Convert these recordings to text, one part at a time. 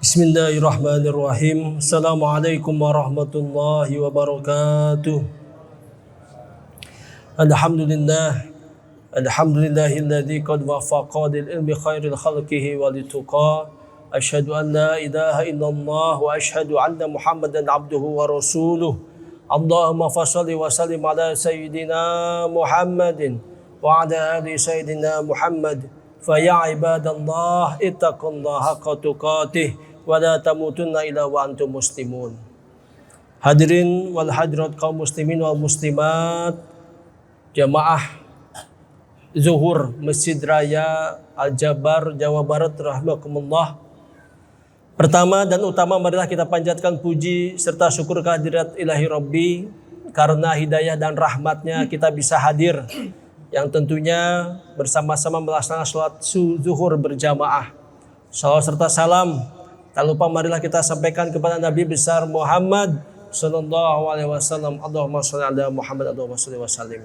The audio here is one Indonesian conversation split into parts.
Bismillahirrahmanirrahim. Assalamualaikum warahmatullahi wabarakatuh. Alhamdulillah. Alhamdulillahilladzi qad wafaqa lil ilmi khairil khalqihi walituqa. Asyhadu an la ilaha illallah wa asyhadu anna Muhammadan abduhu wa rasuluh. Allahumma fashalli wa sallim ala sayyidina Muhammadin wa ala ali sayyidina Muhammad. Fa ya ibadallah ittaqullaha haqqa tuqatih wa la tamutunna illa wa antum muslimun. Hadirin wal hadirat kaum muslimin wal muslimat, jamaah Zuhur Masjid Raya Al-Jabar Jawa Barat rahimakumullah. Pertama dan utama marilah kita panjatkan puji serta syukur kehadirat Ilahi Rabbi, karena hidayah dan rahmatnya kita bisa hadir, yang tentunya bersama-sama melaksanakan sholat zuhur berjamaah. Salawat serta salam tak lupa marilah kita sampaikan kepada Nabi besar Muhammad sallallahu alaihi wasallam. Allahumma shalli ala Muhammad, Allahumma shalli wa sallim.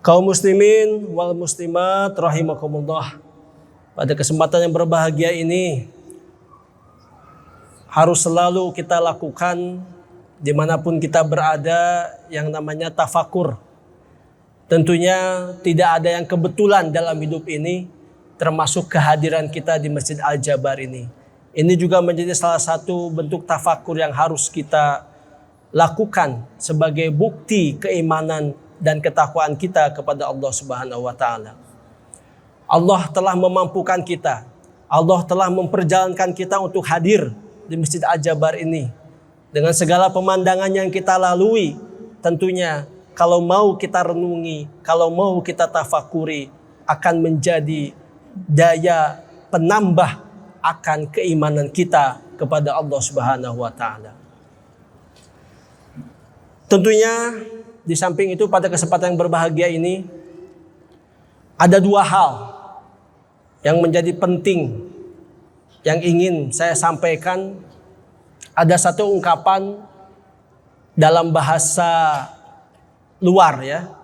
Kaum muslimin wal muslimat rahimakumullah. Pada kesempatan yang berbahagia ini harus selalu kita lakukan dimanapun kita berada yang namanya tafakur. Tentunya tidak ada yang kebetulan dalam hidup ini, termasuk kehadiran kita di Masjid Al-Jabar ini. Ini juga menjadi salah satu bentuk tafakur yang harus kita lakukan sebagai bukti keimanan dan ketakwaan kita kepada Allah Subhanahu wa taala. Allah telah memampukan kita. Allah telah memperjalankan kita untuk hadir di Masjid Al-Jabar ini. Dengan segala pemandangan yang kita lalui, tentunya kalau mau kita renungi, kalau mau kita tafakuri, akan menjadi daya penambah akan keimanan kita kepada Allah Subhanahu wa taala. Tentunya di samping itu pada kesempatan yang berbahagia ini ada dua hal yang menjadi penting yang ingin saya sampaikan. Ada satu ungkapan dalam bahasa luar ya.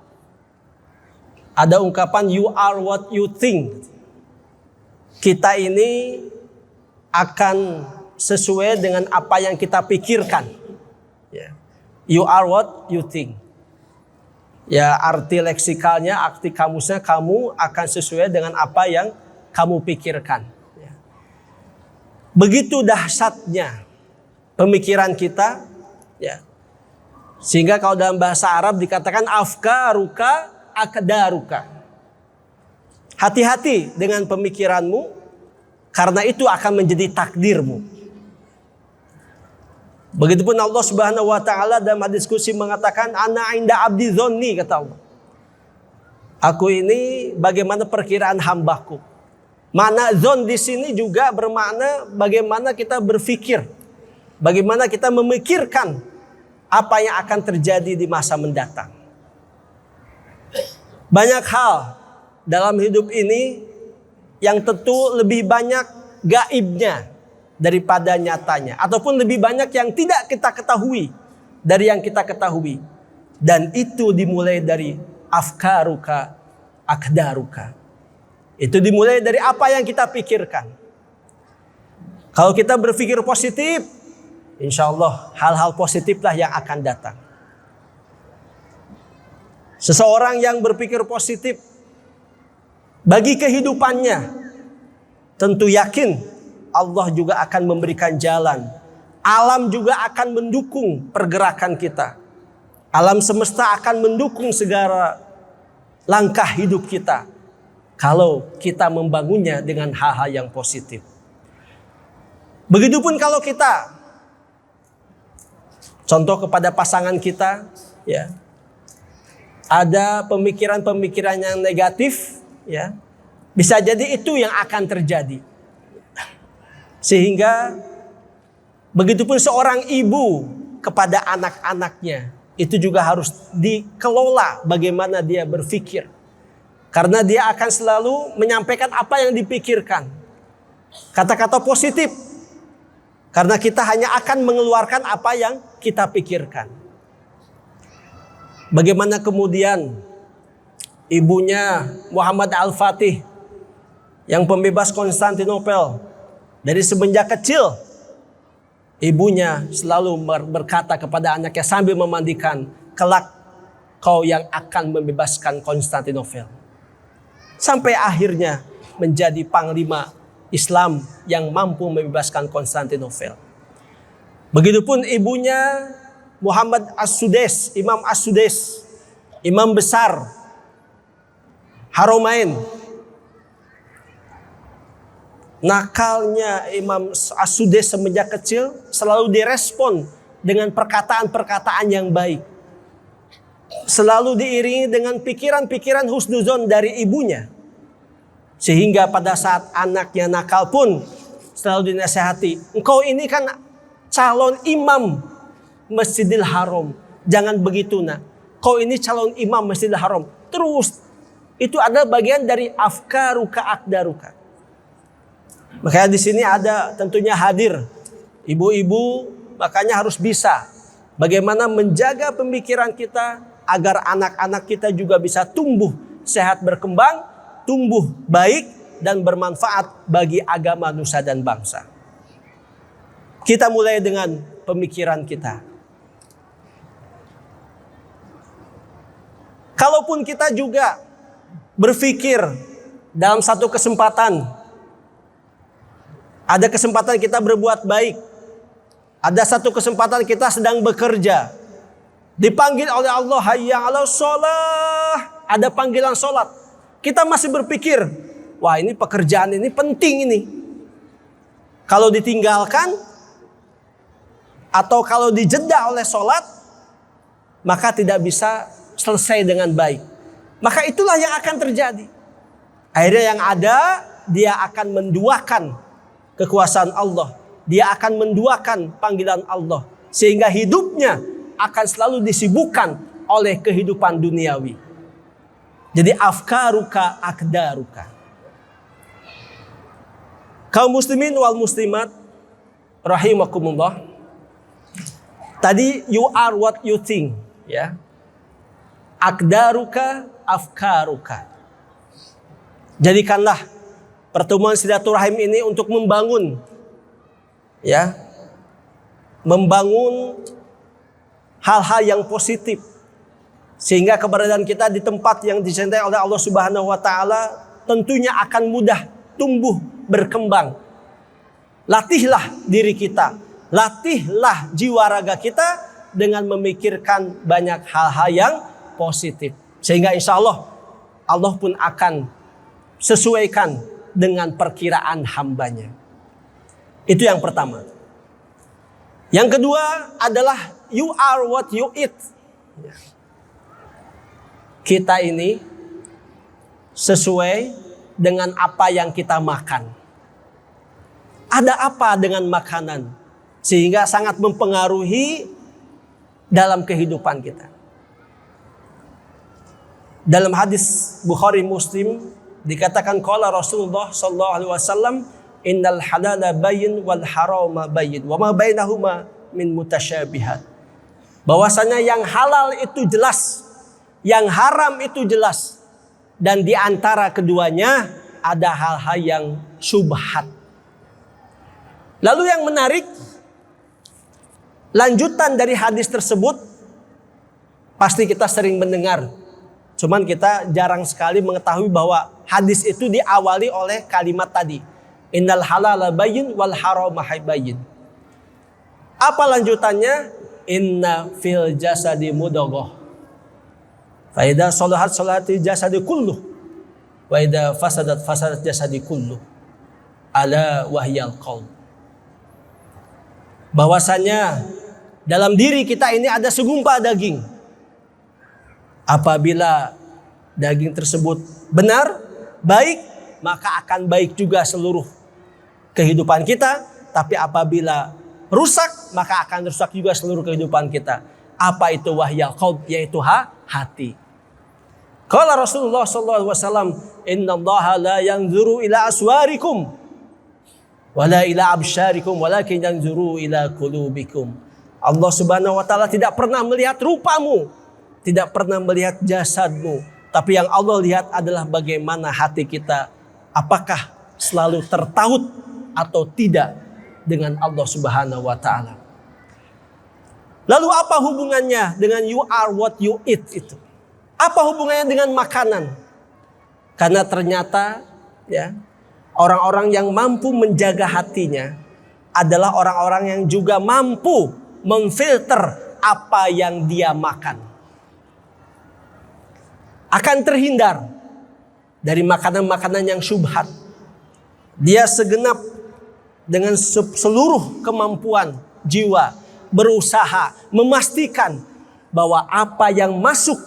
Ada ungkapan you are what you think. Kita ini akan sesuai dengan apa yang kita pikirkan. You are what you think. Ya, arti leksikalnya, arti kamusnya, kamu akan sesuai dengan apa yang kamu pikirkan. Begitu dahsyatnya pemikiran kita, ya. Sehingga kalau dalam bahasa Arab dikatakan afkaruka akdaruka. Hati-hati dengan pemikiranmu, karena itu akan menjadi takdirmu. Begitupun Allah Subhanahu wa taala dalam hadis qudsi mengatakan ana inda abdi dzonni, kata Allah. Aku ini bagaimana perkiraan hambaku. Makna dzon di sini juga bermakna bagaimana kita berpikir, bagaimana kita memikirkan apa yang akan terjadi di masa mendatang. Banyak hal dalam hidup ini yang tentu lebih banyak gaibnya daripada nyatanya, ataupun lebih banyak yang tidak kita ketahui dari yang kita ketahui. Dan itu dimulai dari afkaruka akdaruka. Itu dimulai dari apa yang kita pikirkan. Kalau kita berpikir positif, insya Allah hal-hal positiflah yang akan datang. Seseorang yang berpikir positif bagi kehidupannya, tentu yakin Allah juga akan memberikan jalan. Alam juga akan mendukung pergerakan kita. Alam semesta akan mendukung segala langkah hidup kita, kalau kita membangunnya dengan hal-hal yang positif. Begitupun kalau kita contoh kepada pasangan kita, ya, ada pemikiran-pemikiran yang negatif, ya, bisa jadi itu yang akan terjadi. Sehingga begitupun seorang ibu kepada anak-anaknya, itu juga harus dikelola bagaimana dia berpikir. Karena dia akan selalu menyampaikan apa yang dipikirkan. Kata-kata positif. Karena kita hanya akan mengeluarkan apa yang kita pikirkan. Bagaimana kemudian ibunya Muhammad Al-Fatih yang pembebas Konstantinopel, Dari semenjak kecil, ibunya selalu berkata kepada anaknya sambil memandikan, kelak kau yang akan membebaskan Konstantinopel. Sampai akhirnya menjadi panglima Islam yang mampu membebaskan Konstantinopel. Begitupun ibunya Muhammad As-Sudais, Imam As-Sudais, imam besar Haramain. Nakalnya Imam As-Sudais semenjak kecil selalu direspon dengan perkataan-perkataan yang baik. Selalu diiringi dengan pikiran-pikiran husnuzon dari ibunya. Sehingga pada saat anaknya nakal pun selalu dinasihati, engkau ini kan calon imam Masjidil Haram. Jangan begitu nak. Kau ini calon imam Masjidil Haram. Terus itu adalah bagian dari afkaruka akdaruka. Makanya di sini ada tentunya hadir ibu-ibu, makanya harus bisa bagaimana menjaga pemikiran kita agar anak-anak kita juga bisa tumbuh sehat, berkembang, tumbuh baik dan bermanfaat bagi agama, nusa dan bangsa. Kita mulai dengan pemikiran kita. Kalaupun kita juga berpikir dalam satu kesempatan, ada kesempatan kita berbuat baik, ada satu kesempatan kita sedang bekerja, dipanggil oleh Allah, hayya 'alas shalah, ada panggilan sholat. Kita masih berpikir, wah ini pekerjaan ini penting ini. Kalau ditinggalkan atau kalau dijeda oleh sholat, maka tidak bisa selesai dengan baik. Maka itulah yang akan terjadi. Akhirnya yang ada, dia akan menduakan kekuasaan Allah. Dia akan menduakan panggilan Allah. Sehingga hidupnya akan selalu disibukkan oleh kehidupan duniawi. Jadi afkaruka akdaruka. Kaum muslimin wal muslimat rahimakumullah. Tadi you are what you think, ya. Akdaruka afkaruka. Jadikanlah pertemuan silaturahim ini untuk membangun, ya, membangun hal-hal yang positif, sehingga keberadaan kita di tempat yang dicintai oleh Allah Subhanahu Wa Taala tentunya akan mudah tumbuh berkembang. Latihlah diri kita, latihlah jiwa raga kita dengan memikirkan banyak hal-hal yang positif, sehingga insya Allah Allah pun akan sesuaikan dengan perkiraan hambanya. Itu yang pertama. Yang kedua adalah you are what you eat. Kita ini sesuai dengan apa yang kita makan. Ada apa dengan makanan sehingga sangat mempengaruhi dalam kehidupan kita. Dalam hadis Bukhari Muslim dikatakan qala Rasulullah sallallahu alaihi wasallam, innal halala bayyin wal harama bayyin wa ma bainahuma min mutasyabihat. Bahwasanya yang halal itu jelas, yang haram itu jelas, dan di antara keduanya ada hal-hal yang syubhat. Lalu yang menarik, lanjutan dari hadis tersebut pasti kita sering mendengar. Cuman kita jarang sekali mengetahui bahwa hadis itu diawali oleh kalimat tadi. Innal halala bayyin wal harama bayyin. Apa lanjutannya? Inna fil jasadi mudaghah. Fa idza salahat salati jasadi kulluh. Wa idza fasadat fasadat jasadi kulluh. Ala wahyal qalb. Bahwasanya dalam diri kita ini ada segumpal daging. Apabila daging tersebut benar, baik, maka akan baik juga seluruh kehidupan kita. Tapi apabila rusak, maka akan rusak juga seluruh kehidupan kita. Apa itu wahyal qalb? Yaitu hati. Qala Rasulullah sallallahu alaihi wasallam, "Innallaha la yanzuru ila aswarikum wala ila absyarikum walakin yanzuru ila qulubikum." Allah Subhanahu wa taala tidak pernah melihat rupamu, tidak pernah melihat jasadmu, tapi yang Allah lihat adalah bagaimana hati kita. Apakah selalu tertaut atau tidak dengan Allah Subhanahu wa taala. Lalu apa hubungannya dengan you are what you eat itu? Apa hubungannya dengan makanan? Karena ternyata ya, orang-orang yang mampu menjaga hatinya adalah orang-orang yang juga mampu memfilter apa yang dia makan. Akan terhindar dari makanan-makanan yang syubhat. Dia segenap dengan seluruh kemampuan jiwa berusaha memastikan bahwa apa yang masuk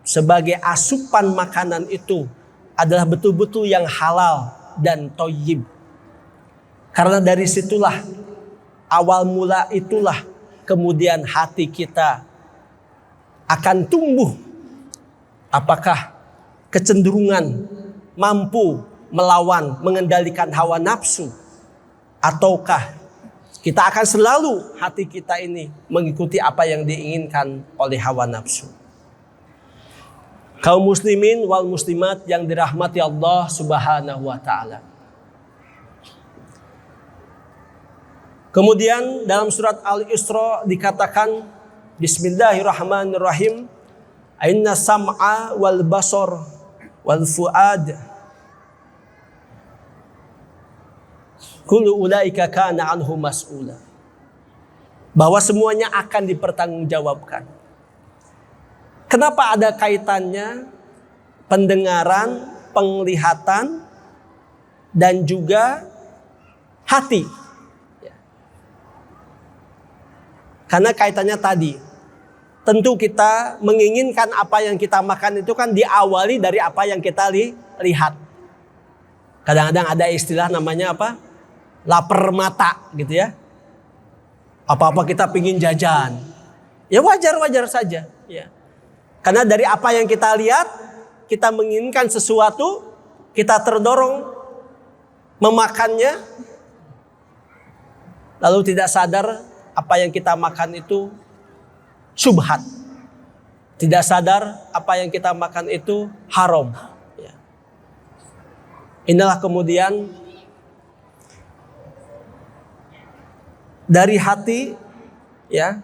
sebagai asupan makanan itu adalah betul-betul yang halal dan thayyib. Karena dari situlah, awal mula itulah kemudian hati kita akan tumbuh. Apakah kecenderungan mampu melawan, mengendalikan hawa nafsu, ataukah kita akan selalu hati kita ini mengikuti apa yang diinginkan oleh hawa nafsu. Kaum muslimin wal muslimat yang dirahmati Allah Subhanahu wa taala. Kemudian dalam surat Al-Isra dikatakan Bismillahirrahmanirrahim, Inna sam'a wal basar wal fuad kullu ulaika kana anhu mas'ula. Bahwa semuanya akan dipertanggungjawabkan. Kenapa ada kaitannya pendengaran, penglihatan, dan juga hati? Karena kaitannya tadi, tentu kita menginginkan apa yang kita makan itu kan diawali dari apa yang kita lihat. Kadang-kadang ada istilah namanya apa? Lapar mata gitu ya. Apa-apa kita pingin jajan. Ya wajar-wajar saja. Ya. Karena dari apa yang kita lihat, kita menginginkan sesuatu, kita terdorong memakannya. Lalu tidak sadar apa yang kita makan itu syubhat. Tidak sadar apa yang kita makan itu haram. Ya. Inilah kemudian dari hati, ya,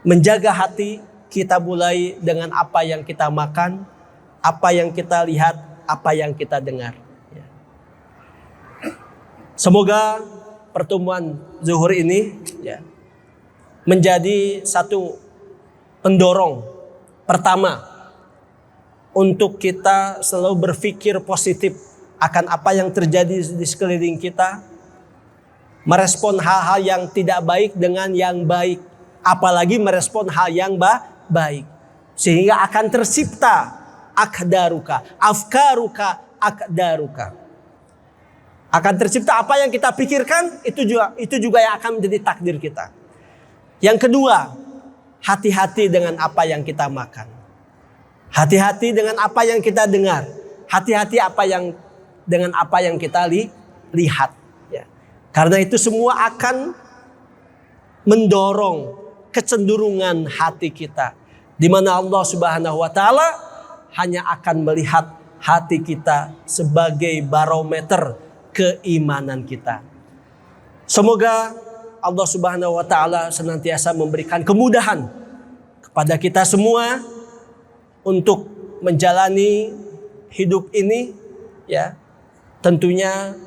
menjaga hati kita mulai dengan apa yang kita makan, apa yang kita lihat, apa yang kita dengar. Ya. Semoga pertemuan zuhur ini ya, menjadi satu pendorong pertama untuk kita selalu berpikir positif akan apa yang terjadi di sekeliling kita. Merespon hal-hal yang tidak baik dengan yang baik. Apalagi merespon hal yang baik. Sehingga akan tercipta akdaruka, afkaruka, akdaruka. Akan tercipta apa yang kita pikirkan, itu juga yang akan menjadi takdir kita. Yang kedua, hati-hati dengan apa yang kita makan. Hati-hati dengan apa yang kita dengar. Hati-hati dengan apa yang kita lihat. Karena itu semua akan mendorong kecenderungan hati kita. Di mana Allah Subhanahu wa taala hanya akan melihat hati kita sebagai barometer keimanan kita. Semoga Allah Subhanahu wa taala senantiasa memberikan kemudahan kepada kita semua untuk menjalani hidup ini ya. Tentunya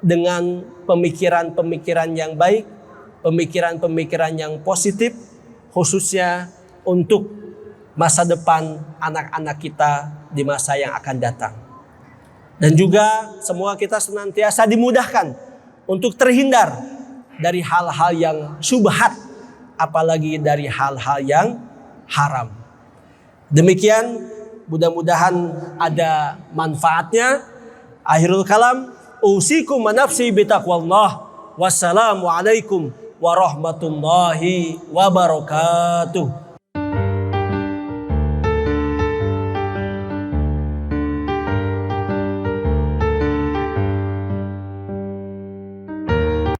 dengan pemikiran-pemikiran yang baik, pemikiran-pemikiran yang positif, khususnya untuk masa depan anak-anak kita di masa yang akan datang. Dan juga semua kita senantiasa dimudahkan untuk terhindar dari hal-hal yang syubhat, apalagi dari hal-hal yang haram. Demikian, mudah-mudahan ada manfaatnya. Akhirul kalam, usikum wa nafsi bitaqwallah. Wassalamualaikum warahmatullahi wabarakatuh.